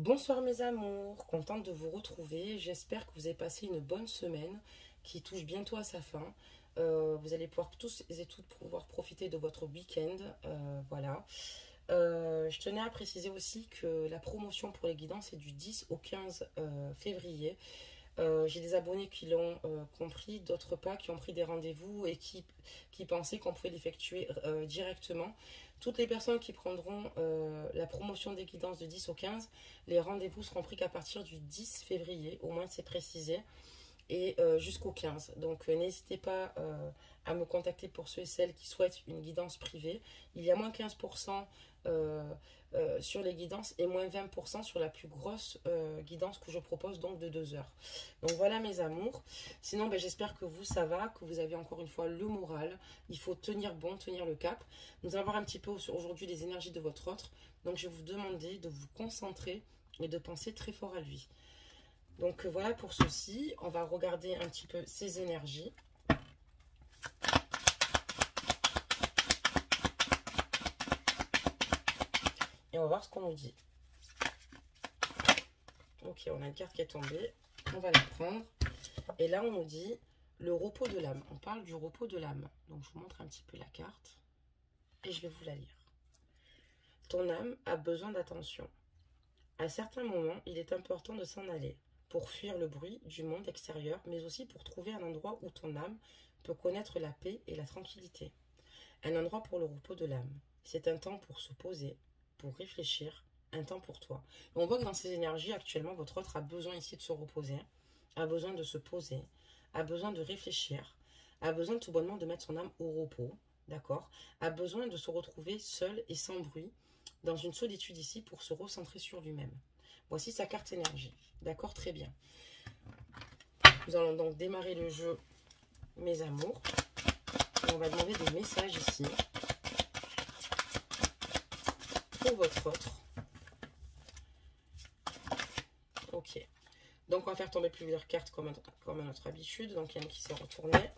Bonsoir mes amours, contente de vous retrouver. J'espère que vous avez passé une bonne semaine qui touche bientôt à sa fin. Vous allez pouvoir tous et toutes pouvoir profiter de votre week-end. Voilà. Je tenais à préciser aussi que la promotion pour les guidances est du 10 au 15 février. J'ai des abonnés qui l'ont compris, d'autres pas, qui ont pris des rendez-vous et qui pensaient qu'on pouvait l'effectuer directement. Toutes les personnes qui prendront la promotion des guidances de 10 au 15, les rendez-vous seront pris qu'à partir du 10 février, au moins c'est précisé, et jusqu'au 15. Donc n'hésitez pas à me contacter pour ceux et celles qui souhaitent une guidance privée. Il y a moins 15% sur les guidances et moins 20% sur la plus grosse guidance que je propose, donc de 2 heures. Donc voilà mes amours. Sinon j'espère que vous ça va, que vous avez encore une fois le moral. Il faut tenir bon, tenir le cap. Nous allons voir un petit peu aujourd'hui les énergies de votre autre. Donc je vais vous demander de vous concentrer et de penser très fort à lui. Donc voilà pour ceci, on va regarder un petit peu ces énergies. Et on va voir ce qu'on nous dit. Ok, on a une carte qui est tombée, on va la prendre. Et là on nous dit le repos de l'âme. On parle du repos de l'âme. Donc je vous montre un petit peu la carte. Et je vais vous la lire. Ton âme a besoin d'attention. À certains moments, il est important de s'en aller, pour fuir le bruit du monde extérieur, mais aussi pour trouver un endroit où ton âme peut connaître la paix et la tranquillité. Un endroit pour le repos de l'âme. C'est un temps pour se poser, pour réfléchir, un temps pour toi. Et on voit que dans ces énergies, actuellement, votre autre a besoin ici de se reposer, a besoin de se poser, a besoin de réfléchir, a besoin tout bonnement de mettre son âme au repos, d'accord, a besoin de se retrouver seul et sans bruit, dans une solitude ici pour se recentrer sur lui-même. Voici sa carte énergie. D'accord, très bien. Nous allons donc démarrer le jeu, mes amours. Et on va demander des messages ici pour votre autre. Ok. Donc on va faire tomber plusieurs cartes comme à notre habitude. Donc il y en a qui s'est retourné.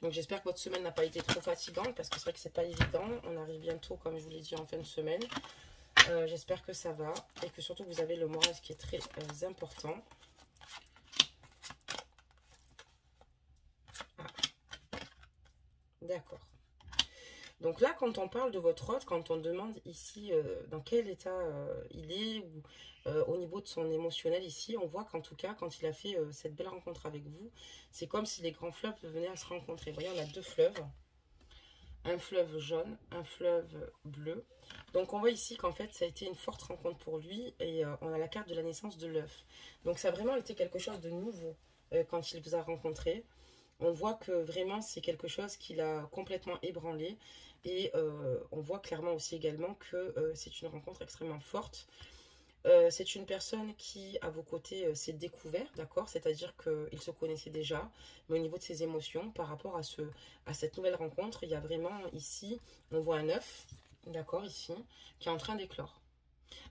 Donc j'espère que votre semaine n'a pas été trop fatigante parce que c'est vrai que c'est pas évident. On arrive bientôt, comme je vous l'ai dit, en fin de semaine. J'espère que ça va et que surtout vous avez le moral, ce qui est très important. Ah. D'accord. Donc là, quand on parle de votre autre, quand on demande ici dans quel état il est, ou au niveau de son émotionnel ici, on voit qu'en tout cas, quand il a fait cette belle rencontre avec vous, c'est comme si les grands fleuves venaient à se rencontrer. Vous voyez, on a deux fleuves. Un fleuve jaune, un fleuve bleu. Donc on voit ici qu'en fait ça a été une forte rencontre pour lui et on a la carte de la naissance de l'œuf. Donc ça a vraiment été quelque chose de nouveau quand il vous a rencontré. On voit que vraiment c'est quelque chose qui l'a complètement ébranlé et on voit clairement aussi également que c'est une rencontre extrêmement forte. C'est une personne qui, à vos côtés, s'est découvert, d'accord? C'est-à-dire qu'il se connaissait déjà, mais au niveau de ses émotions, par rapport à cette nouvelle rencontre, il y a vraiment ici, on voit un œuf, d'accord, ici, qui est en train d'éclore.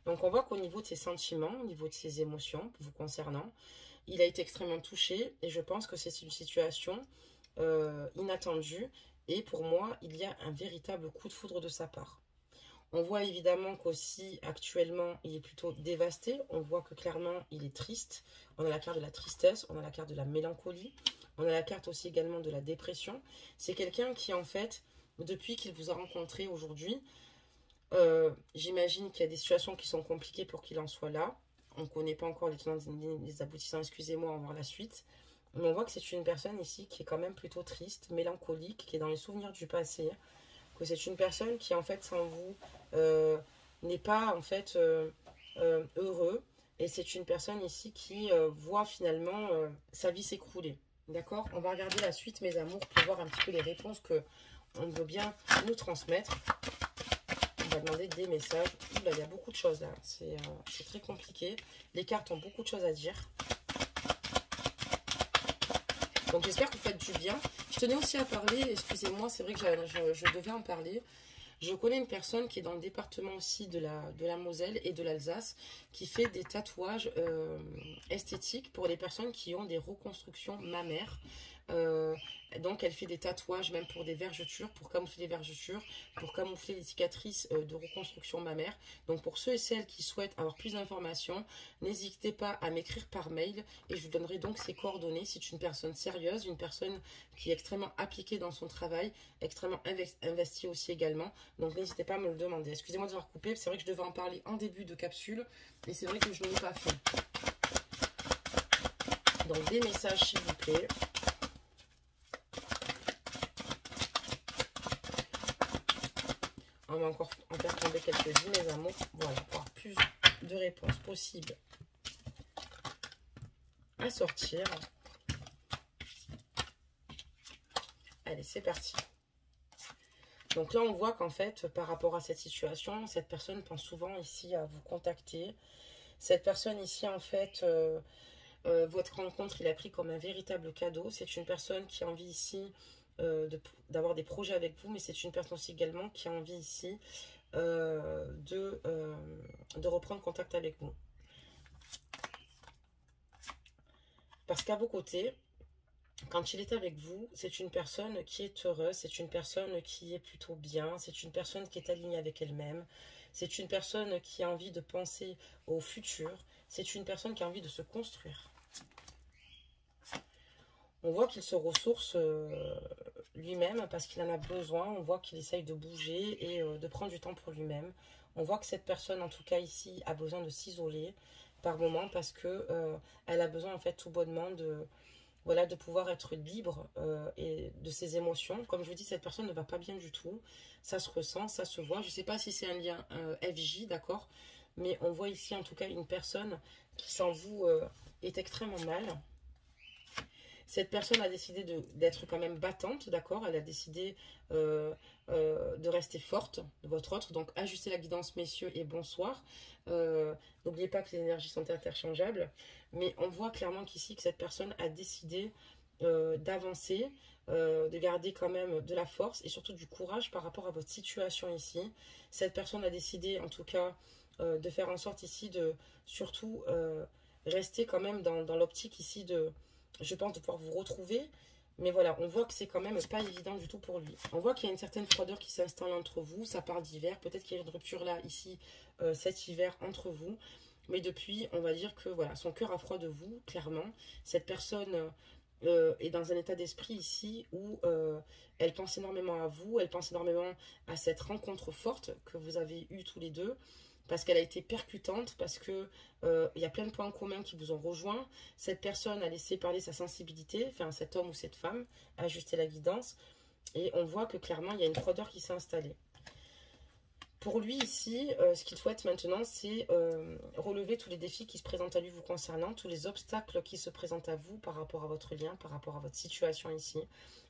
Donc on voit qu'au niveau de ses sentiments, au niveau de ses émotions, vous concernant, il a été extrêmement touché, et je pense que c'est une situation inattendue, et pour moi, il y a un véritable coup de foudre de sa part. On voit évidemment qu'aussi actuellement il est plutôt dévasté. On voit que clairement il est triste. On a la carte de la tristesse, on a la carte de la mélancolie. On a la carte aussi également de la dépression. C'est quelqu'un qui en fait, depuis qu'il vous a rencontré aujourd'hui, j'imagine qu'il y a des situations qui sont compliquées pour qu'il en soit là. On ne connaît pas encore les tenants et les aboutissants, excusez-moi, on va voir la suite. Mais on voit que c'est une personne ici qui est quand même plutôt triste, mélancolique, qui est dans les souvenirs du passé, que c'est une personne qui en fait sans vous n'est pas en fait heureux, et c'est une personne ici qui voit finalement sa vie s'écrouler. D'accord? On va regarder la suite, mes amours, pour voir un petit peu les réponses que on veut bien nous transmettre. On va demander des messages. Oula, il y a beaucoup de choses là, c'est très compliqué. Les cartes ont beaucoup de choses à dire. Donc j'espère que vous faites du bien. Je tenais aussi à parler, excusez-moi, c'est vrai que je devais en parler. Je connais une personne qui est dans le département aussi de la Moselle et de l'Alsace, qui fait des tatouages esthétiques pour les personnes qui ont des reconstructions mammaires. Donc elle fait des tatouages, même pour des vergetures, pour camoufler les vergetures, pour camoufler les cicatrices de reconstruction mammaire. Donc pour ceux et celles qui souhaitent avoir plus d'informations, n'hésitez pas à m'écrire par mail et je vous donnerai donc ses coordonnées. C'est une personne sérieuse, une personne qui est extrêmement appliquée dans son travail, extrêmement investie aussi également. Donc n'hésitez pas à me le demander. Excusez-moi de vous avoir coupé, c'est vrai que je devais en parler en début de capsule, mais c'est vrai que je ne l'ai pas fait. Donc des messages s'il vous plaît. On va encore en faire tomber quelques-unes, mes amours. Voilà, pour avoir plus de réponses possibles à sortir. Allez, c'est parti. Donc là, on voit qu'en fait, par rapport à cette situation, cette personne pense souvent ici à vous contacter. Cette personne ici, en fait, votre rencontre, il a pris comme un véritable cadeau. C'est une personne qui a envie ici d'avoir des projets avec vous, mais c'est une personne aussi également qui a envie ici de reprendre contact avec vous. Parce qu'à vos côtés, quand il est avec vous, c'est une personne qui est heureuse, c'est une personne qui est plutôt bien, c'est une personne qui est alignée avec elle-même, c'est une personne qui a envie de penser au futur, c'est une personne qui a envie de se construire. On voit qu'il se ressource lui-même parce qu'il en a besoin. On voit qu'il essaye de bouger et de prendre du temps pour lui-même. On voit que cette personne, en tout cas ici, a besoin de s'isoler par moment parce que elle a besoin en fait tout bonnement de pouvoir être libre et de ses émotions. Comme je vous dis, cette personne ne va pas bien du tout. Ça se ressent, ça se voit. Je ne sais pas si c'est un lien FJ, d'accord? Mais on voit ici en tout cas une personne qui sans vous est extrêmement mal. Cette personne a décidé d'être quand même battante, d'accord? Elle a décidé de rester forte, de votre autre. Donc, ajustez la guidance, messieurs, et bonsoir. N'oubliez pas que les énergies sont interchangeables. Mais on voit clairement qu'ici, que cette personne a décidé d'avancer, de garder quand même de la force et surtout du courage par rapport à votre situation ici. Cette personne a décidé, en tout cas, de faire en sorte ici de surtout rester quand même dans l'optique ici de... Je pense de pouvoir vous retrouver. Mais voilà, on voit que c'est quand même pas évident du tout pour lui. On voit qu'il y a une certaine froideur qui s'installe entre vous. Ça parle d'hiver. Peut-être qu'il y a une rupture là, ici, cet hiver entre vous. Mais depuis, on va dire que voilà, son cœur a froid de vous, clairement. Cette personne est dans un état d'esprit ici où elle pense énormément à vous. Elle pense énormément à cette rencontre forte que vous avez eue tous les deux. Parce qu'elle a été percutante, parce que il y a plein de points communs qui vous ont rejoint. Cette personne a laissé parler sa sensibilité, enfin cet homme ou cette femme, a ajusté la guidance. Et on voit que clairement, il y a une froideur qui s'est installée. Pour lui ici, ce qu'il souhaite maintenant, c'est relever tous les défis qui se présentent à lui vous concernant, tous les obstacles qui se présentent à vous par rapport à votre lien, par rapport à votre situation ici.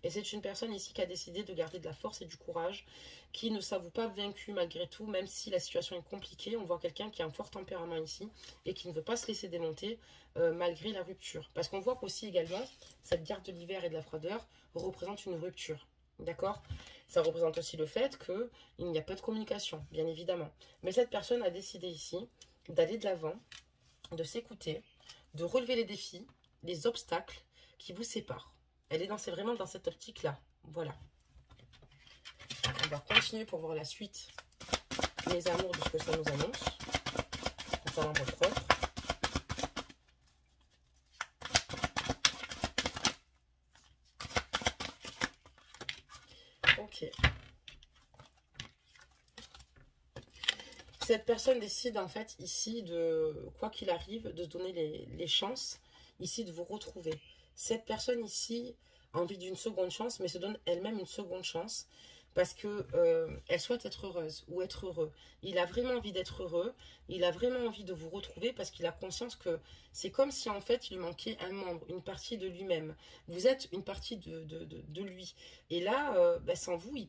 Et c'est une personne ici qui a décidé de garder de la force et du courage, qui ne s'avoue pas vaincu malgré tout, même si la situation est compliquée. On voit quelqu'un qui a un fort tempérament ici et qui ne veut pas se laisser démonter malgré la rupture. Parce qu'on voit qu'aussi également, cette garde de l'hiver et de la froideur représente une rupture. D'accord? Ça représente aussi le fait qu'il n'y a pas de communication, bien évidemment. Mais cette personne a décidé ici d'aller de l'avant, de s'écouter, de relever les défis, les obstacles qui vous séparent. Elle est vraiment dans cette optique-là. Voilà. On va continuer pour voir la suite, mes amours, de ce que ça nous annonce, concernant votre offre. Ok. Cette personne décide en fait ici de, quoi qu'il arrive, de se donner les chances ici de vous retrouver. Cette personne ici a envie d'une seconde chance, mais se donne elle-même une seconde chance parce que elle souhaite être heureuse ou être heureux. Il a vraiment envie d'être heureux, il a vraiment envie de vous retrouver parce qu'il a conscience que c'est comme si en fait il lui manquait un membre, une partie de lui-même. Vous êtes une partie de lui. Et là, sans vous, il ne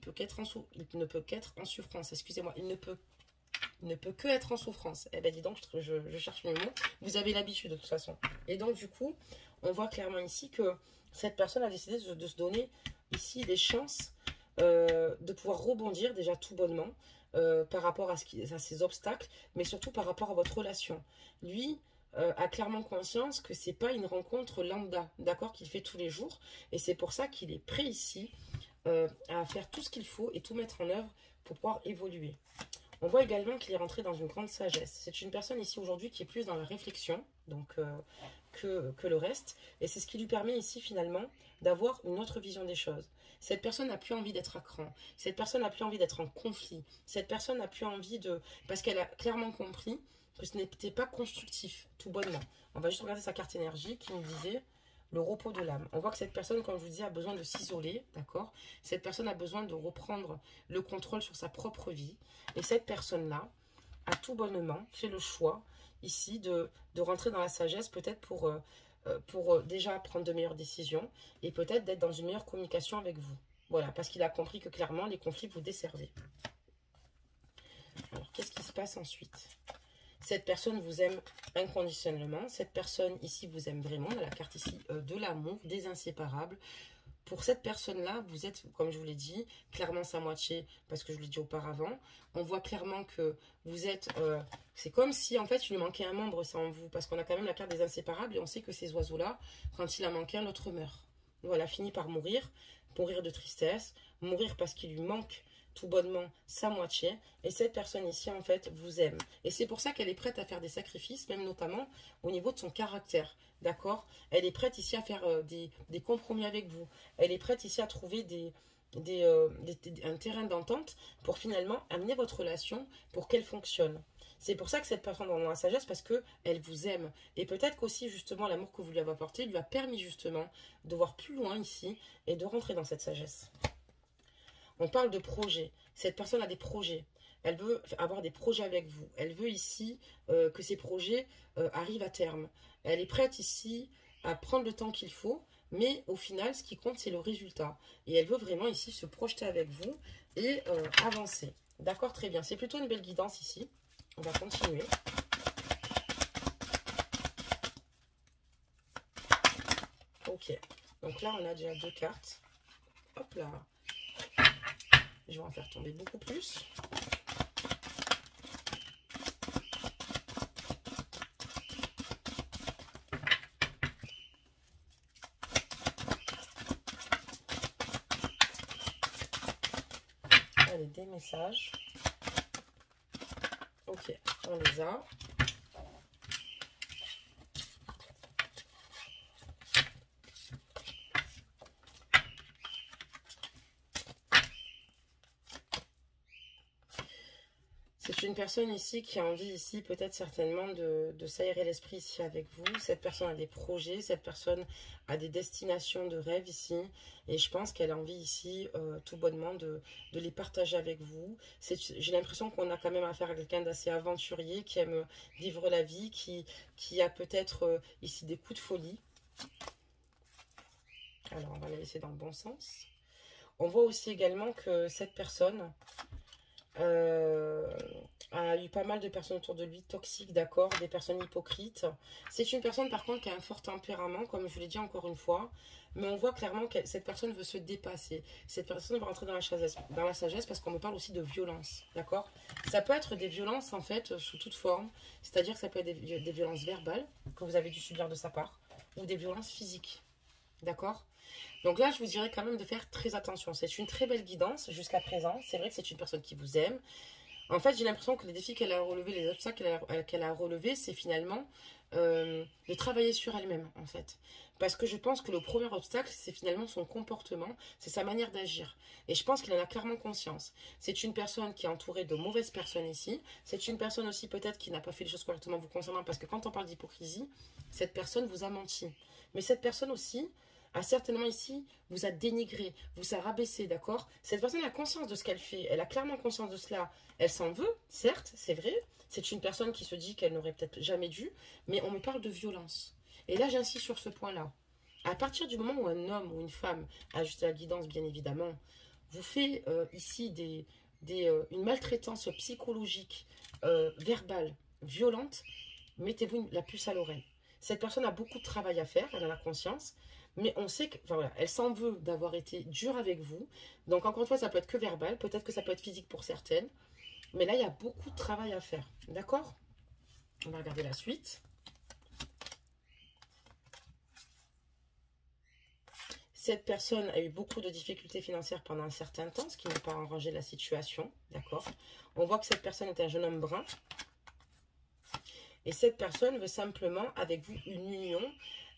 peut qu'être en souffrance. Excusez-moi, il ne peut que être en souffrance. Eh ben dis donc, je cherche mes mots. Vous avez l'habitude de toute façon. Et donc du coup, on voit clairement ici que cette personne a décidé de se donner ici des chances de pouvoir rebondir déjà tout bonnement par rapport à ses obstacles, mais surtout par rapport à votre relation. Lui, a clairement conscience que c'est pas une rencontre lambda, d'accord, qu'il fait tous les jours. Et c'est pour ça qu'il est prêt ici à faire tout ce qu'il faut et tout mettre en œuvre pour pouvoir évoluer. On voit également qu'il est rentré dans une grande sagesse. C'est une personne ici aujourd'hui qui est plus dans la réflexion donc, que le reste. Et c'est ce qui lui permet ici finalement d'avoir une autre vision des choses. Cette personne n'a plus envie d'être à cran. Cette personne n'a plus envie d'être en conflit. Cette personne n'a plus envie de... Parce qu'elle a clairement compris que ce n'était pas constructif, tout bonnement. On va juste regarder sa carte énergie qui nous disait le repos de l'âme. On voit que cette personne, comme je vous disais, a besoin de s'isoler, d'accord? Cette personne a besoin de reprendre le contrôle sur sa propre vie. Et cette personne-là a tout bonnement fait le choix ici de rentrer dans la sagesse, peut-être pour déjà prendre de meilleures décisions et peut-être d'être dans une meilleure communication avec vous. Voilà, parce qu'il a compris que clairement, les conflits vous desservaient. Alors, qu'est-ce qui se passe ensuite? Cette personne vous aime inconditionnellement. Cette personne ici vous aime vraiment. On a la carte ici de l'amour, des inséparables. Pour cette personne-là, vous êtes, comme je vous l'ai dit, clairement sa moitié, parce que je l'ai dit auparavant. On voit clairement que vous êtes... c'est comme si, en fait, il lui manquait un membre, ça en vous. Parce qu'on a quand même la carte des inséparables, et on sait que ces oiseaux-là, quand il en manque un, l'autre meurt. Voilà, finit par mourir de tristesse, mourir parce qu'il lui manque tout bonnement sa moitié. Et cette personne ici, en fait, vous aime. Et c'est pour ça qu'elle est prête à faire des sacrifices, même notamment au niveau de son caractère. D'accord? Elle est prête ici à faire des compromis avec vous. Elle est prête ici à trouver un terrain d'entente pour finalement amener votre relation pour qu'elle fonctionne. C'est pour ça que cette personne est dans la sagesse, parce qu'elle vous aime. Et peut-être qu'aussi, justement, l'amour que vous lui avez apporté lui a permis, justement, de voir plus loin ici et de rentrer dans cette sagesse. On parle de projet. Cette personne a des projets. Elle veut avoir des projets avec vous. Elle veut ici que ces projets arrivent à terme. Elle est prête ici à prendre le temps qu'il faut, mais au final, ce qui compte, c'est le résultat. Et elle veut vraiment ici se projeter avec vous et avancer. D'accord, très bien. C'est plutôt une belle guidance ici. On va continuer. Ok. Donc là, on a déjà 2 cartes. Hop là. Je vais en faire tomber beaucoup plus. Allez, des messages. Ok, on les a. C'est une personne ici qui a envie ici peut-être certainement de s'aérer l'esprit ici avec vous. Cette personne a des projets, cette personne a des destinations de rêve ici. Et je pense qu'elle a envie ici tout bonnement de les partager avec vous. J'ai l'impression qu'on a quand même affaire à quelqu'un d'assez aventurier, qui aime vivre la vie, qui a peut-être ici des coups de folie. Alors on va la laisser dans le bon sens. On voit aussi également que cette personne... a eu pas mal de personnes autour de lui toxiques, d'accord, des personnes hypocrites. C'est une personne par contre qui a un fort tempérament, comme je vous l'ai dit encore une fois, mais on voit clairement que cette personne veut se dépasser. Cette personne va rentrer dans la sagesse parce qu'on me parle aussi de violence, d'accord. Ça peut être des violences en fait sous toute forme, c'est-à-dire que ça peut être des violences verbales que vous avez dû subir de sa part, ou des violences physiques, d'accord. Donc là, je vous dirais quand même de faire très attention. C'est une très belle guidance jusqu'à présent. C'est vrai que c'est une personne qui vous aime. En fait, j'ai l'impression que les défis qu'elle a relevés, les obstacles qu'elle a relevés, c'est finalement de travailler sur elle-même, en fait. Parce que je pense que le premier obstacle, c'est finalement son comportement, c'est sa manière d'agir. Et je pense qu'il en a clairement conscience. C'est une personne qui est entourée de mauvaises personnes ici. C'est une personne aussi peut-être qui n'a pas fait les choses correctement vous concernant, parce que quand on parle d'hypocrisie, cette personne vous a menti. Mais cette personne aussi... a certainement ici, vous a dénigré, vous a rabaissé, d'accord. Cette personne a conscience de ce qu'elle fait, elle a clairement conscience de cela. Elle s'en veut, certes, c'est vrai. C'est une personne qui se dit qu'elle n'aurait peut-être jamais dû, mais on me parle de violence. Et là, j'insiste sur ce point-là. À partir du moment où un homme ou une femme, ajustée à la guidance, bien évidemment, vous fait ici une maltraitance psychologique, verbale, violente, mettez-vous la puce à l'oreille. Cette personne a beaucoup de travail à faire, elle en a conscience. Mais on sait que, enfin voilà, elle s'en veut d'avoir été dure avec vous. Donc encore une fois, ça peut être que verbal, peut-être que ça peut être physique pour certaines. Mais là, il y a beaucoup de travail à faire. D'accord? On va regarder la suite. cette personne a eu beaucoup de difficultés financières pendant un certain temps, ce qui n'a pas arrangé la situation, d'accord? On voit que cette personne est un jeune homme brun. Et cette personne veut simplement, avec vous, une union,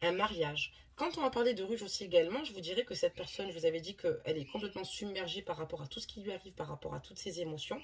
un mariage. Quand on va parler de ruge aussi également, je vous dirais que cette personne, je vous avais dit qu'elle est complètement submergée par rapport à tout ce qui lui arrive, par rapport à toutes ses émotions.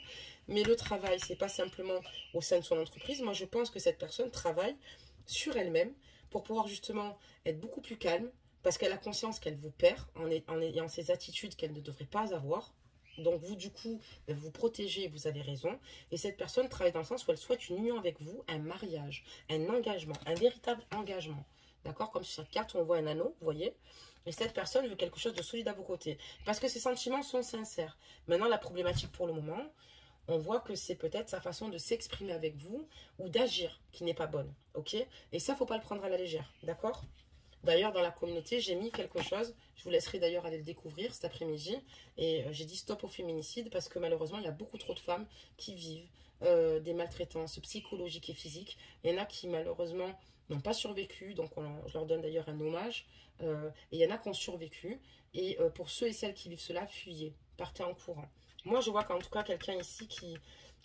Mais le travail, c'est pas simplement au sein de son entreprise. Moi, je pense que cette personne travaille sur elle-même pour pouvoir justement être beaucoup plus calme, parce qu'elle a conscience qu'elle vous perd en ayant ces attitudes qu'elle ne devrait pas avoir. Donc vous, du coup, vous protégez, vous avez raison. Et cette personne travaille dans le sens où elle souhaite une union avec vous, un mariage, un engagement, un véritable engagement. D'accord? Comme sur cette carte, on voit un anneau, vous voyez? Et cette personne veut quelque chose de solide à vos côtés. Parce que ses sentiments sont sincères. Maintenant, la problématique pour le moment, on voit que c'est peut-être sa façon de s'exprimer avec vous ou d'agir qui n'est pas bonne. Ok? Et ça, il ne faut pas le prendre à la légère. D'accord? D'ailleurs, dans la communauté, j'ai mis quelque chose. Je vous laisserai d'ailleurs aller le découvrir cet après-midi. Et j'ai dit stop au féminicide parce que malheureusement, il y a beaucoup trop de femmes qui vivent des maltraitances psychologiques et physiques. Il y en a qui malheureusement n'ont pas survécu. Donc, je leur donne d'ailleurs un hommage. Et il y en a qui ont survécu. Et pour ceux et celles qui vivent cela, fuyez. Partez en courant. Moi, je vois qu'en tout cas, quelqu'un ici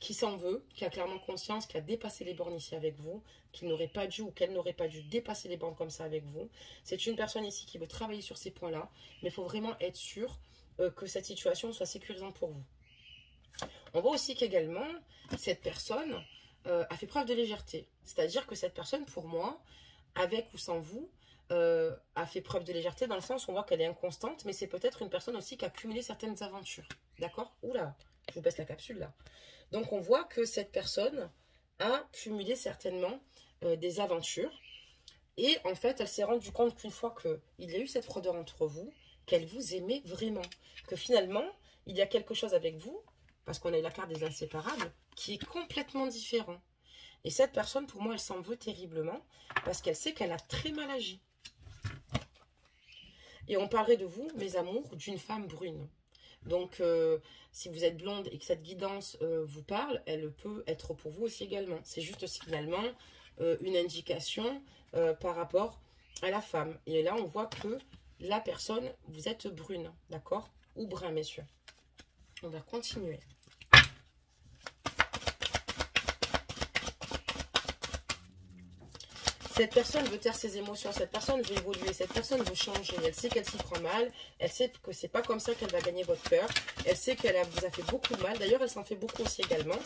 qui s'en veut, qui a clairement conscience, qui a dépassé les bornes ici avec vous, qu'il n'aurait pas dû ou qu'elle n'aurait pas dû dépasser les bornes comme ça avec vous. C'est une personne ici qui veut travailler sur ces points-là, mais il faut vraiment être sûr que cette situation soit sécurisante pour vous. On voit aussi qu'également, cette personne a fait preuve de légèreté. C'est-à-dire que cette personne, pour moi, avec ou sans vous, a fait preuve de légèreté dans le sens où on voit qu'elle est inconstante, mais c'est peut-être une personne aussi qui a cumulé certaines aventures. D'accord? Oula, je vous baisse la capsule là. Donc, on voit que cette personne a cumulé certainement des aventures. Et en fait, elle s'est rendue compte qu'une fois qu'il y a eu cette froideur entre vous, qu'elle vous aimait vraiment. Que finalement, il y a quelque chose avec vous, parce qu'on a eu la carte des inséparables, qui est complètement différent. Et cette personne, pour moi, elle s'en veut terriblement, parce qu'elle sait qu'elle a très mal agi. Et on parlerait de vous, mes amours, d'une femme brune. Donc, si vous êtes blonde et que cette guidance vous parle, elle peut être pour vous aussi également. C'est juste finalement une indication par rapport à la femme. Et là, on voit que la personne, vous êtes brune, d'accord? Ou brun, messieurs. On va continuer. Cette personne veut taire ses émotions, cette personne veut évoluer, cette personne veut changer. Elle sait qu'elle s'y prend mal, elle sait que c'est pas comme ça qu'elle va gagner votre cœur. Elle sait qu'elle vous a fait beaucoup de mal. D'ailleurs, elle s'en fait beaucoup aussi également.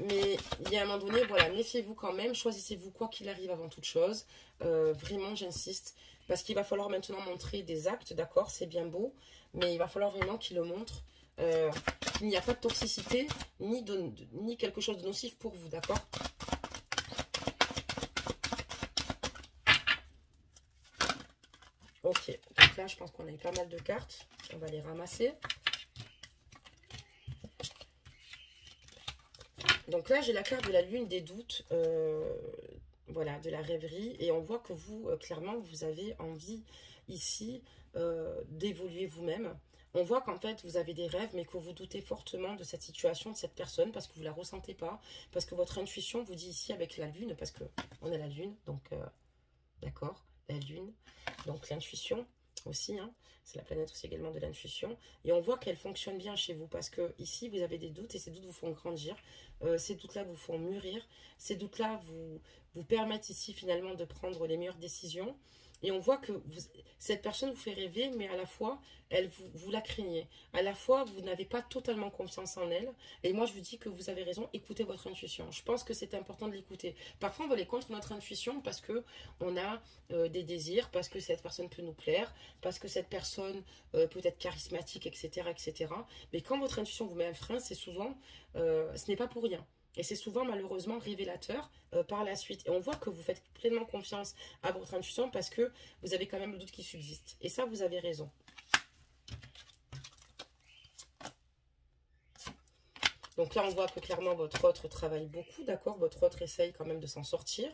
Mais il y a un moment donné, voilà, méfiez-vous quand même. Choisissez-vous quoi qu'il arrive avant toute chose. Vraiment, j'insiste. Parce qu'il va falloir maintenant montrer des actes, d'accord? C'est bien beau. Mais il va falloir vraiment qu'il le montre. Qu'il n'y a pas de toxicité, ni quelque chose de nocif pour vous, d'accord? Ok, donc là, je pense qu'on a eu pas mal de cartes. On va les ramasser. Donc là, j'ai la carte de la lune des doutes, voilà, de la rêverie. Et on voit que vous, clairement, vous avez envie ici d'évoluer vous-même. On voit qu'en fait, vous avez des rêves, mais que vous doutez fortement de cette situation, de cette personne, parce que vous ne la ressentez pas, parce que votre intuition vous dit ici avec la lune, parce qu'on a la lune, donc d'accord, la lune, donc l'intuition aussi, hein, c'est la planète aussi également de l'intuition, et on voit qu'elle fonctionne bien chez vous, parce que ici vous avez des doutes, et ces doutes vous font grandir, ces doutes-là vous font mûrir, ces doutes-là vous permettent ici finalement de prendre les meilleures décisions, et on voit que cette personne vous fait rêver, mais à la fois, vous la craignez. À la fois, vous n'avez pas totalement confiance en elle. Et moi, je vous dis que vous avez raison, écoutez votre intuition. Je pense que c'est important de l'écouter. Parfois, on va aller contre notre intuition parce qu'on a des désirs, parce que cette personne peut nous plaire, parce que cette personne peut être charismatique, etc., etc. Mais quand votre intuition vous met un frein, c'est souvent, ce n'est pas pour rien. Et c'est souvent malheureusement révélateur par la suite. Et on voit que vous faites pleinement confiance à votre intuition parce que vous avez quand même le doute qui subsiste. Et ça, vous avez raison. Donc là, on voit que clairement votre autre travaille beaucoup, d'accord? Votre autre essaye quand même de s'en sortir.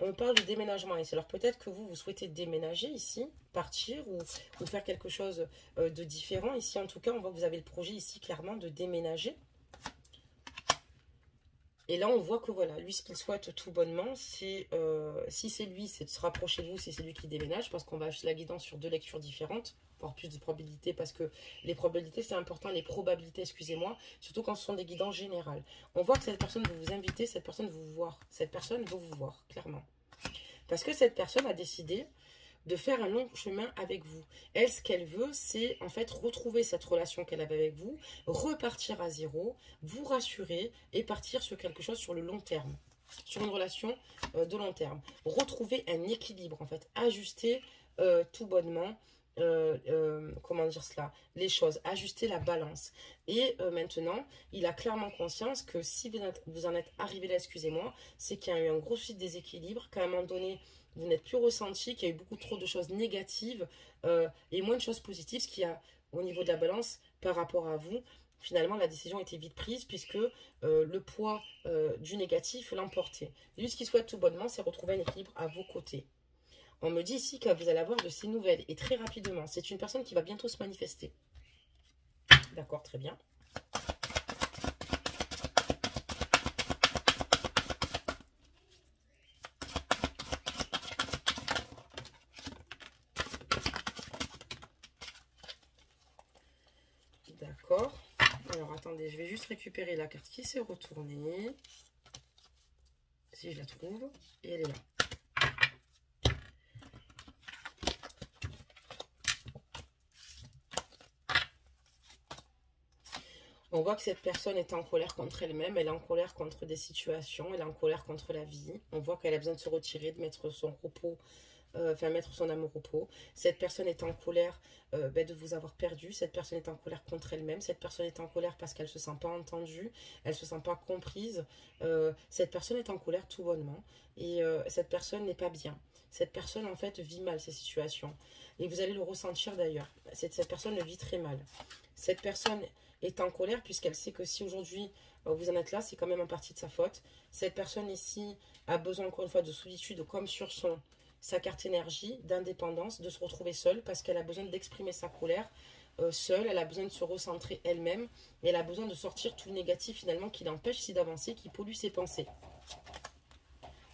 On parle de déménagement ici. Alors peut-être que vous souhaitez déménager ici, partir ou faire quelque chose de différent. Ici, en tout cas, on voit que vous avez le projet ici clairement de déménager. Et là, on voit que voilà, lui, ce qu'il souhaite tout bonnement, c'est, si c'est lui, c'est de se rapprocher de vous, si c'est lui qui déménage, parce qu'on va acheter la guidance sur 2 lectures différentes, voire plus de probabilités, parce que les probabilités, c'est important, les probabilités, excusez-moi, surtout quand ce sont des guidances générales. On voit que cette personne veut vous inviter, cette personne veut vous voir, cette personne veut vous voir, clairement. Parce que cette personne a décidé de faire un long chemin avec vous. Elle, ce qu'elle veut, c'est en fait retrouver cette relation qu'elle avait avec vous, repartir à zéro, vous rassurer et partir sur quelque chose sur le long terme, sur une relation de long terme. Retrouver un équilibre, en fait, ajuster tout bonnement, comment dire cela, les choses, ajuster la balance. Et maintenant, il a clairement conscience que si vous en êtes arrivé là, excusez-moi, c'est qu'il y a eu un gros souci de déséquilibre, qu'à un moment donné, vous n'êtes plus ressenti, qu'il y a eu beaucoup trop de choses négatives et moins de choses positives, ce qui a, au niveau de la balance, par rapport à vous, finalement, la décision était vite prise puisque le poids du négatif l'emportait. Lui, ce qu'il souhaite tout bonnement, c'est retrouver un équilibre à vos côtés. On me dit ici que vous allez avoir de ces nouvelles et très rapidement. C'est une personne qui va bientôt se manifester. D'accord, très bien. D'accord. Alors, attendez, je vais juste récupérer la carte qui s'est retournée. Si je la trouve. Et elle est là. On voit que cette personne est en colère contre elle-même, elle est en colère contre des situations, elle est en colère contre la vie. On voit qu'elle a besoin de se retirer, de mettre son repos, mettre son âme au repos. Cette personne est en colère de vous avoir perdu, cette personne est en colère contre elle-même, cette personne est en colère parce qu'elle ne se sent pas entendue, elle ne se sent pas comprise. Cette personne est en colère tout bonnement et cette personne n'est pas bien. Cette personne en fait vit mal ces situations et vous allez le ressentir d'ailleurs. Cette personne le vit très mal. Cette personne est en colère puisqu'elle sait que si aujourd'hui vous en êtes là, c'est quand même en partie de sa faute. Cette personne ici a besoin encore une fois de solitude comme sur sa carte énergie, d'indépendance, de se retrouver seule parce qu'elle a besoin d'exprimer sa colère seule, elle a besoin de se recentrer elle-même et elle a besoin de sortir tout le négatif finalement qui l'empêche ici d'avancer, qui pollue ses pensées.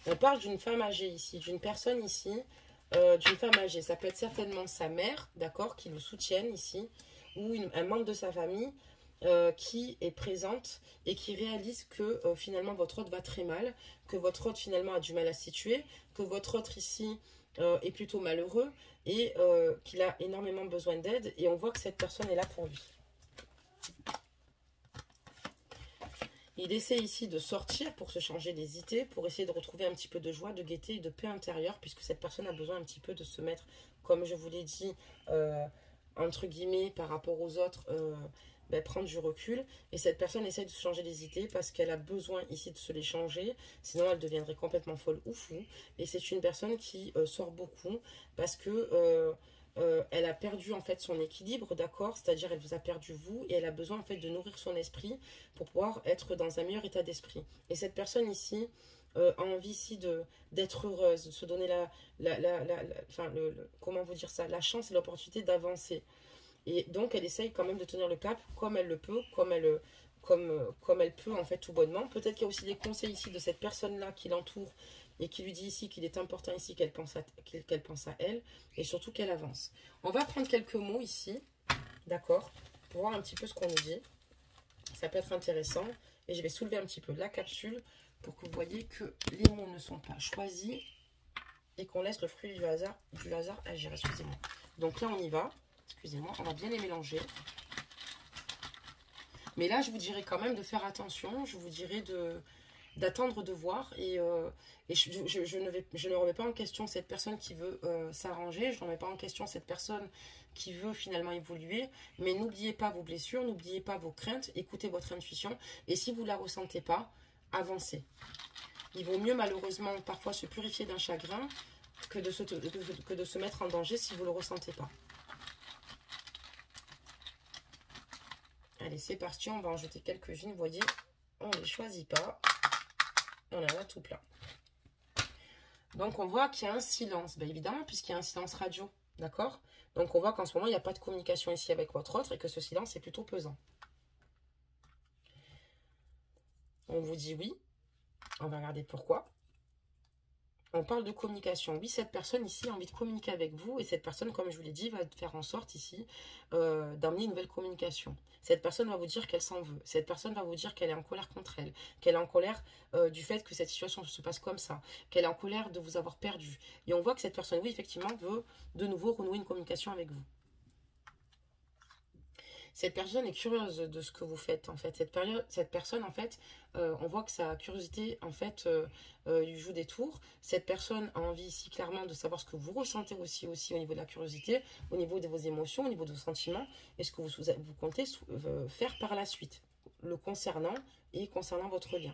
On parle d'une femme âgée ici, d'une personne ici, d'une femme âgée. Ça peut être certainement sa mère, d'accord, qui le soutienne ici, ou un membre de sa famille qui est présente et qui réalise que finalement votre hôte va très mal, que votre hôte finalement a du mal à se situer, que votre hôte ici est plutôt malheureux et qu'il a énormément besoin d'aide et on voit que cette personne est là pour lui. Il essaie ici de sortir pour se changer les idées, pour essayer de retrouver un petit peu de joie, de gaieté et de paix intérieure, puisque cette personne a besoin un petit peu de se mettre, comme je vous l'ai dit, entre guillemets, par rapport aux autres, prendre du recul. Et cette personne essaie de se changer les idées parce qu'elle a besoin ici de se les changer, sinon elle deviendrait complètement folle ou fou. Et c'est une personne qui sort beaucoup parce que elle a perdu en fait son équilibre, d'accord, c'est-à-dire elle vous a perdu vous et elle a besoin en fait de nourrir son esprit pour pouvoir être dans un meilleur état d'esprit. Et cette personne ici a envie ici d'être heureuse, de se donner comment vous dire ça, la chance et l'opportunité d'avancer. Et donc elle essaye quand même de tenir le cap comme elle le peut, comme elle peut en fait tout bonnement. Peut-être qu'il y a aussi des conseils ici de cette personne-là qui l'entoure et qui lui dit ici qu'il est important ici qu'elle pense à elle et surtout qu'elle avance. On va prendre quelques mots ici, d'accord, pour voir un petit peu ce qu'on nous dit. Ça peut être intéressant et je vais soulever un petit peu la capsule pour que vous voyez que les mots ne sont pas choisis et qu'on laisse le fruit du hasard agir, excusez-moi. Donc là on y va, excusez-moi, on va bien les mélanger. Mais là je vous dirais quand même de faire attention, je vous dirais d'attendre de voir et je ne remets pas en question cette personne qui veut s'arranger, je ne remets pas en question cette personne qui veut finalement évoluer, mais n'oubliez pas vos blessures, n'oubliez pas vos craintes, écoutez votre intuition et si vous ne la ressentez pas, avancez. Il vaut mieux malheureusement parfois se purifier d'un chagrin que de se mettre en danger si vous ne le ressentez pas. Allez, c'est parti, on va en jeter quelques-unes, vous voyez, on ne les choisit pas. On en a tout plein. Donc, on voit qu'il y a un silence. Bien évidemment, puisqu'il y a un silence radio. D'accord? Donc, on voit qu'en ce moment, il n'y a pas de communication ici avec votre autre et que ce silence est plutôt pesant. On vous dit oui. On va regarder pourquoi. On parle de communication. Oui, cette personne ici a envie de communiquer avec vous et cette personne, comme je vous l'ai dit, va faire en sorte ici d'amener une nouvelle communication. Cette personne va vous dire qu'elle s'en veut. Cette personne va vous dire qu'elle est en colère contre elle, qu'elle est en colère du fait que cette situation se passe comme ça, qu'elle est en colère de vous avoir perdu. Et on voit que cette personne, oui, effectivement, veut de nouveau renouer une communication avec vous. Cette personne est curieuse de ce que vous faites, en fait. Cette personne, en fait, on voit que sa curiosité, en fait, lui joue des tours. Cette personne a envie ici, clairement, de savoir ce que vous ressentez aussi au niveau de la curiosité, au niveau de vos émotions, au niveau de vos sentiments, et ce que vous comptez faire par la suite, le concernant et concernant votre lien.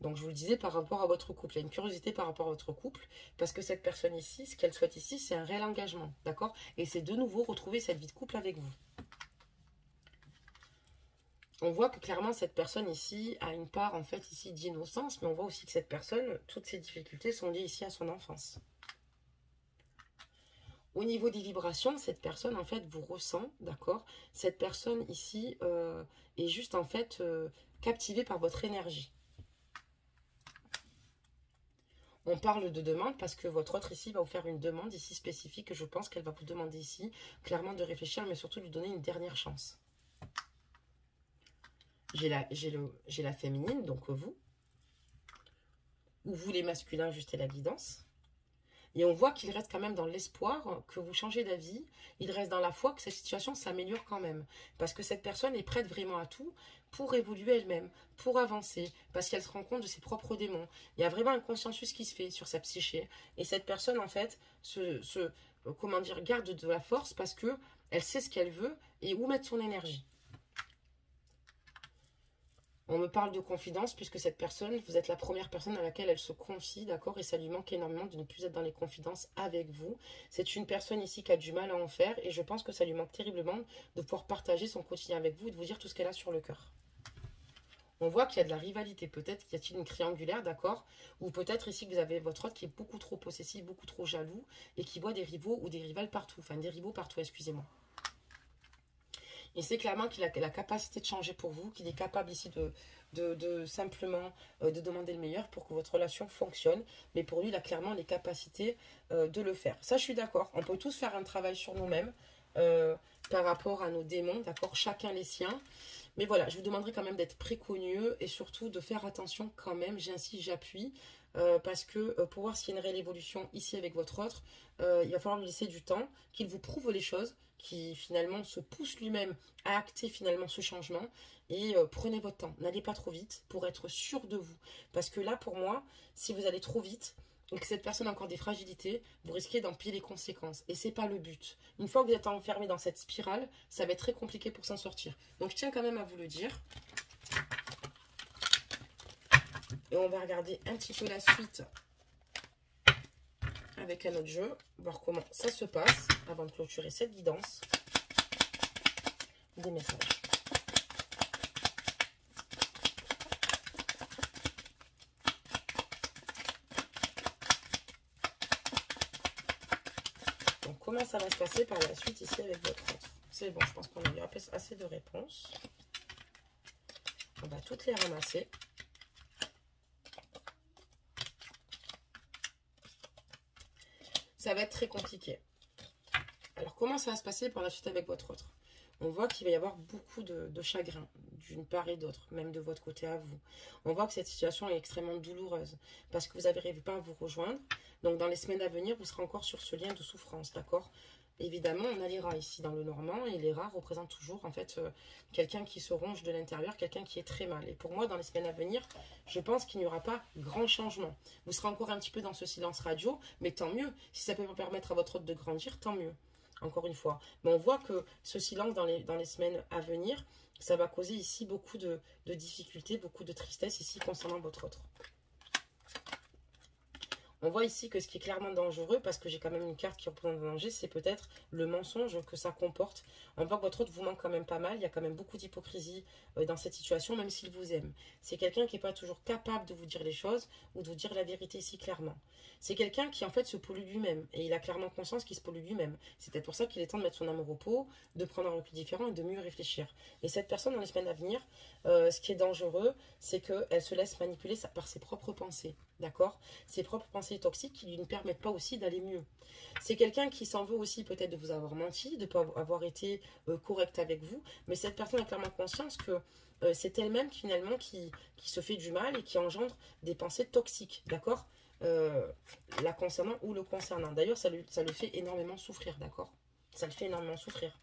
Donc, je vous le disais, par rapport à votre couple, il y a une curiosité par rapport à votre couple, parce que cette personne ici, ce qu'elle souhaite ici, c'est un réel engagement, d'accord? Et c'est de nouveau retrouver cette vie de couple avec vous. On voit que clairement cette personne ici a une part en fait ici d'innocence, mais on voit aussi que cette personne, toutes ses difficultés sont liées ici à son enfance. Au niveau des vibrations, cette personne en fait vous ressent, d'accord? Cette personne ici est juste en fait captivée par votre énergie. On parle de demande parce que votre autre ici va vous faire une demande ici spécifique. Je pense qu'elle va vous demander ici clairement de réfléchir, mais surtout de lui donner une dernière chance. J'ai la féminine, donc vous. Ou vous les masculins, juste et la guidance. Et on voit qu'il reste quand même dans l'espoir que vous changez d'avis. Il reste dans la foi que cette situation s'améliore quand même. Parce que cette personne est prête vraiment à tout pour évoluer elle-même, pour avancer, parce qu'elle se rend compte de ses propres démons. Il y a vraiment un consensus qui se fait sur sa psyché. Et cette personne, en fait, comment dire, garde de la force parce que elle sait ce qu'elle veut et où mettre son énergie. On me parle de confidence puisque cette personne, vous êtes la première personne à laquelle elle se confie, d'accord? Et ça lui manque énormément de ne plus être dans les confidences avec vous. C'est une personne ici qui a du mal à en faire et je pense que ça lui manque terriblement de pouvoir partager son quotidien avec vous et de vous dire tout ce qu'elle a sur le cœur. On voit qu'il y a de la rivalité. Peut-être qu'il y a-t-il une triangulaire, d'accord? Ou peut-être ici que vous avez votre autre qui est beaucoup trop possessif, beaucoup trop jaloux et qui voit des rivaux ou des rivales partout. Enfin, des rivaux partout, excusez-moi. Et c'est clairement qu'il a la capacité de changer pour vous, qu'il est capable ici de simplement de demander le meilleur pour que votre relation fonctionne. Mais pour lui, il a clairement les capacités de le faire. Ça, je suis d'accord. On peut tous faire un travail sur nous-mêmes par rapport à nos démons, d'accord? Chacun les siens. Mais voilà, je vous demanderai quand même d'être précautionneux et surtout de faire attention quand même. J'insiste, j'appuie. Parce que pour voir s'il y a une réelle évolution ici avec votre autre, il va falloir lui laisser du temps, qu'il vous prouve les choses, qu'il finalement se pousse lui-même à acter finalement ce changement et prenez votre temps, n'allez pas trop vite pour être sûr de vous. Parce que là pour moi, si vous allez trop vite et que cette personne a encore des fragilités, vous risquez d'empiler les conséquences et c'est pas le but. Une fois que vous êtes enfermé dans cette spirale, ça va être très compliqué pour s'en sortir. Donc je tiens quand même à vous le dire. Et on va regarder un petit peu la suite avec un autre jeu, voir comment ça se passe avant de clôturer cette guidance. Des messages. Donc comment ça va se passer par la suite ici avec votre autre? C'est bon, je pense qu'on a eu assez de réponses. On va toutes les ramasser. Ça va être très compliqué. Alors, comment ça va se passer par la suite avec votre autre? On voit qu'il va y avoir beaucoup de chagrin, d'une part et d'autre, même de votre côté à vous. On voit que cette situation est extrêmement douloureuse, parce que vous n'arrivez pas à vous rejoindre. Donc, dans les semaines à venir, vous serez encore sur ce lien de souffrance, d'accord? Évidemment, on a les rats ici dans le normand, et les rats représentent toujours, en fait, quelqu'un qui se ronge de l'intérieur, quelqu'un qui est très mal. Et pour moi, dans les semaines à venir, je pense qu'il n'y aura pas grand changement. Vous serez encore un petit peu dans ce silence radio, mais tant mieux. Si ça peut permettre à votre hôte de grandir, tant mieux. Encore une fois. Mais on voit que ce silence dans les semaines à venir, ça va causer ici beaucoup de difficultés, beaucoup de tristesse ici concernant votre autre. On voit ici que ce qui est clairement dangereux, parce que j'ai quand même une carte qui représente un danger, c'est peut-être le mensonge que ça comporte. On voit que votre autre vous manque quand même pas mal. Il y a quand même beaucoup d'hypocrisie dans cette situation, même s'il vous aime. C'est quelqu'un qui n'est pas toujours capable de vous dire les choses ou de vous dire la vérité si clairement. C'est quelqu'un qui en fait se pollue lui-même. Et il a clairement conscience qu'il se pollue lui-même. C'est peut-être pour ça qu'il est temps de mettre son âme au repos, de prendre un recul différent et de mieux réfléchir. Et cette personne, dans les semaines à venir, ce qui est dangereux, c'est qu'elle se laisse manipuler par ses propres pensées. D'accord? Ses propres pensées toxiques qui lui ne permettent pas aussi d'aller mieux. C'est quelqu'un qui s'en veut aussi peut-être de vous avoir menti, de ne pas avoir été correct avec vous, mais cette personne a clairement conscience que c'est elle-même finalement qui se fait du mal et qui engendre des pensées toxiques, d'accord? La concernant ou le concernant. D'ailleurs, ça le fait énormément souffrir, d'accord? Ça le fait énormément souffrir.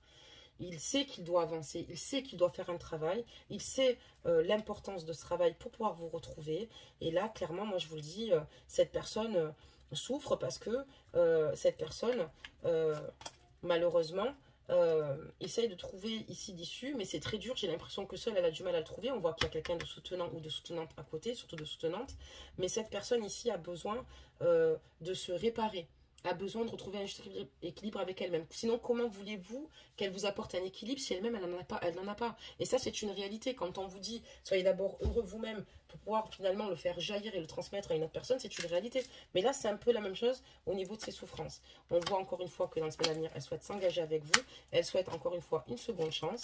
Il sait qu'il doit avancer, il sait qu'il doit faire un travail, il sait l'importance de ce travail pour pouvoir vous retrouver. Et là, clairement, moi je vous le dis, cette personne souffre parce que cette personne, malheureusement, essaye de trouver ici d'issue, mais c'est très dur. J'ai l'impression que seule, elle a du mal à le trouver. On voit qu'il y a quelqu'un de soutenant ou de soutenante à côté, surtout de soutenante. Mais cette personne ici a besoin de se réparer, a besoin de retrouver un juste équilibre avec elle-même. Sinon, comment voulez-vous qu'elle vous apporte un équilibre si elle-même, elle n'en a pas, elle n'en a pas. Et ça, c'est une réalité. Quand on vous dit, soyez d'abord heureux vous-même pour pouvoir finalement le faire jaillir et le transmettre à une autre personne, c'est une réalité. Mais là, c'est un peu la même chose au niveau de ses souffrances. On voit encore une fois que dans le semaine à venir, elle souhaite s'engager avec vous. Elle souhaite encore une fois une seconde chance.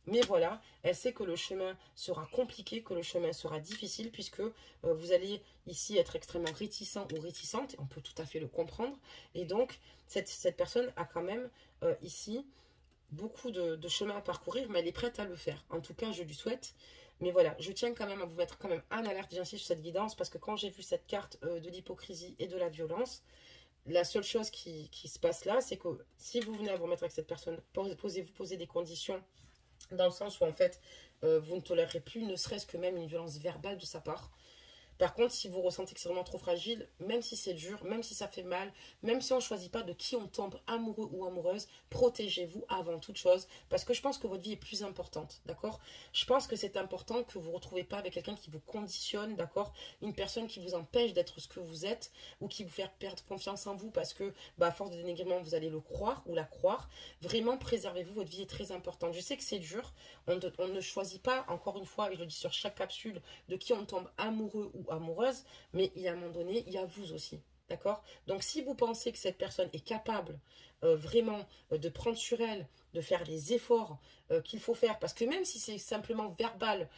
Mais voilà, elle sait que le chemin sera compliqué, que le chemin sera difficile, puisque vous allez ici être extrêmement réticent ou réticente, on peut tout à fait le comprendre. Et donc, cette personne a quand même ici beaucoup de chemin à parcourir, mais elle est prête à le faire. En tout cas, je lui souhaite. Mais voilà, je tiens quand même à vous mettre quand même en alerte, j'insiste sur cette guidance, parce que quand j'ai vu cette carte de l'hypocrisie et de la violence, la seule chose qui se passe là, c'est que si vous venez à vous mettre avec cette personne, posez des conditions dans le sens où en fait vous ne tolérerez plus ne serait-ce que même une violence verbale de sa part. Par contre, si vous ressentez que c'est vraiment trop fragile, même si c'est dur, même si ça fait mal, même si on ne choisit pas de qui on tombe amoureux ou amoureuse, protégez-vous avant toute chose, parce que je pense que votre vie est plus importante, d'accord? Je pense que c'est important que vous ne retrouvez pas avec quelqu'un qui vous conditionne, d'accord? Une personne qui vous empêche d'être ce que vous êtes, ou qui vous fait perdre confiance en vous, parce que, à force de dénigrement, vous allez le croire ou la croire. Vraiment, préservez-vous, votre vie est très importante. Je sais que c'est dur, on ne choisit pas, encore une fois, et je le dis sur chaque capsule, de qui on tombe amoureux ou amoureuse, mais il y a un moment donné, il y a vous aussi, d'accord? Donc si vous pensez que cette personne est capable vraiment de prendre sur elle, de faire les efforts qu'il faut faire, parce que même si c'est simplement verbal,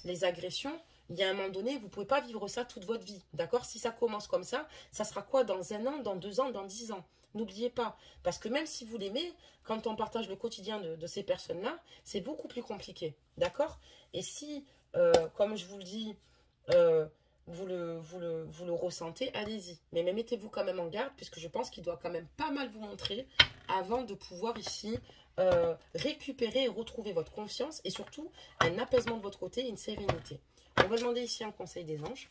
les agressions, il y a un moment donné, vous ne pouvez pas vivre ça toute votre vie, d'accord? Si ça commence comme ça sera quoi dans 1 an, dans 2 ans, dans 10 ans? N'oubliez pas, parce que même si vous l'aimez, quand on partage le quotidien de ces personnes-là, c'est beaucoup plus compliqué, d'accord? Et si, comme je vous le dis, vous le ressentez, allez-y. Mais mettez-vous quand même en garde, puisque je pense qu'il doit quand même pas mal vous montrer avant de pouvoir ici récupérer et retrouver votre confiance et surtout un apaisement de votre côté et une sérénité. On va demander ici un conseil des anges.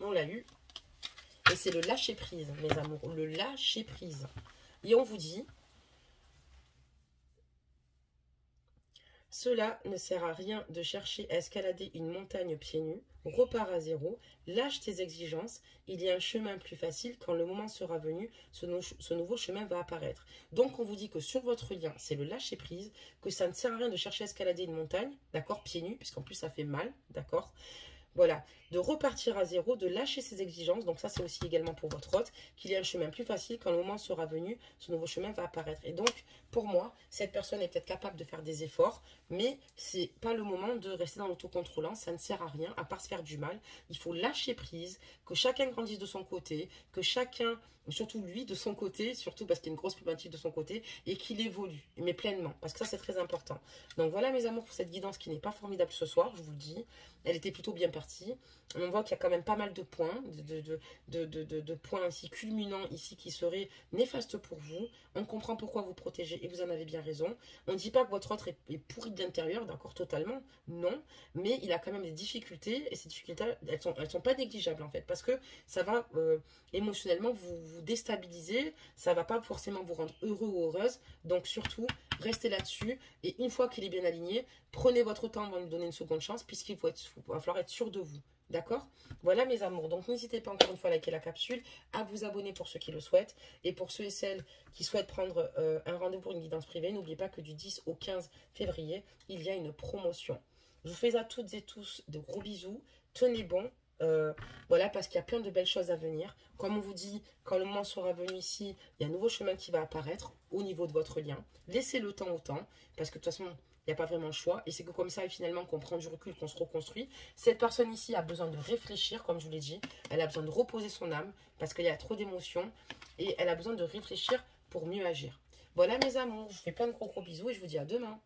On l'a eu. Et c'est le lâcher-prise, mes amours. Le lâcher-prise. Et on vous dit... Cela ne sert à rien de chercher à escalader une montagne pieds nus, repars à zéro, lâche tes exigences, il y a un chemin plus facile, quand le moment sera venu, ce nouveau chemin va apparaître. Donc on vous dit que sur votre lien, c'est le lâcher prise, que ça ne sert à rien de chercher à escalader une montagne, d'accord, pieds nus, puisqu'en plus ça fait mal, d'accord. Voilà, de repartir à zéro, de lâcher ses exigences, donc ça c'est aussi également pour votre hôte, qu'il y a un chemin plus facile, quand le moment sera venu, ce nouveau chemin va apparaître. Et donc, pour moi, cette personne est peut-être capable de faire des efforts, mais c'est pas le moment de rester dans l'autocontrôlant, ça ne sert à rien, à part se faire du mal. Il faut lâcher prise, que chacun grandisse de son côté, que chacun, surtout lui de son côté, surtout parce qu'il y a une grosse problématique de son côté, et qu'il évolue, mais pleinement, parce que ça c'est très important. Donc voilà mes amours pour cette guidance qui n'est pas formidable ce soir, je vous le dis, elle était plutôt bien partie. On voit qu'il y a quand même pas mal de points, de points ainsi culminants ici qui seraient néfastes pour vous. On comprend pourquoi vous protégez et vous en avez bien raison. On ne dit pas que votre autre est pourri de l'intérieur, d'accord, totalement, non, mais il a quand même des difficultés et ces difficultés, elles sont pas négligeables en fait, parce que ça va émotionnellement vous déstabiliser, ça va pas forcément vous rendre heureux ou heureuse, donc surtout Restez là-dessus. Et une fois qu'il est bien aligné, prenez votre temps avant de lui donner une seconde chance, puisqu'il va falloir être sûr de vous. D'accord? Voilà mes amours. Donc n'hésitez pas encore une fois à liker la capsule, à vous abonner pour ceux qui le souhaitent. Et pour ceux et celles qui souhaitent prendre un rendez-vous pour une guidance privée, n'oubliez pas que du 10 au 15 février, il y a une promotion. Je vous fais à toutes et tous de gros bisous. Tenez bon. Voilà, parce qu'il y a plein de belles choses à venir. Comme on vous dit, quand le moment sera venu ici, il y a un nouveau chemin qui va apparaître au niveau de votre lien. Laissez le temps au temps, parce que de toute façon, il n'y a pas vraiment le choix. Et c'est que comme ça, finalement, qu'on prend du recul, qu'on se reconstruit. Cette personne ici a besoin de réfléchir, comme je vous l'ai dit. Elle a besoin de reposer son âme, parce qu'il y a trop d'émotions. Et elle a besoin de réfléchir pour mieux agir. Voilà mes amours, je vous fais plein de gros bisous et je vous dis à demain.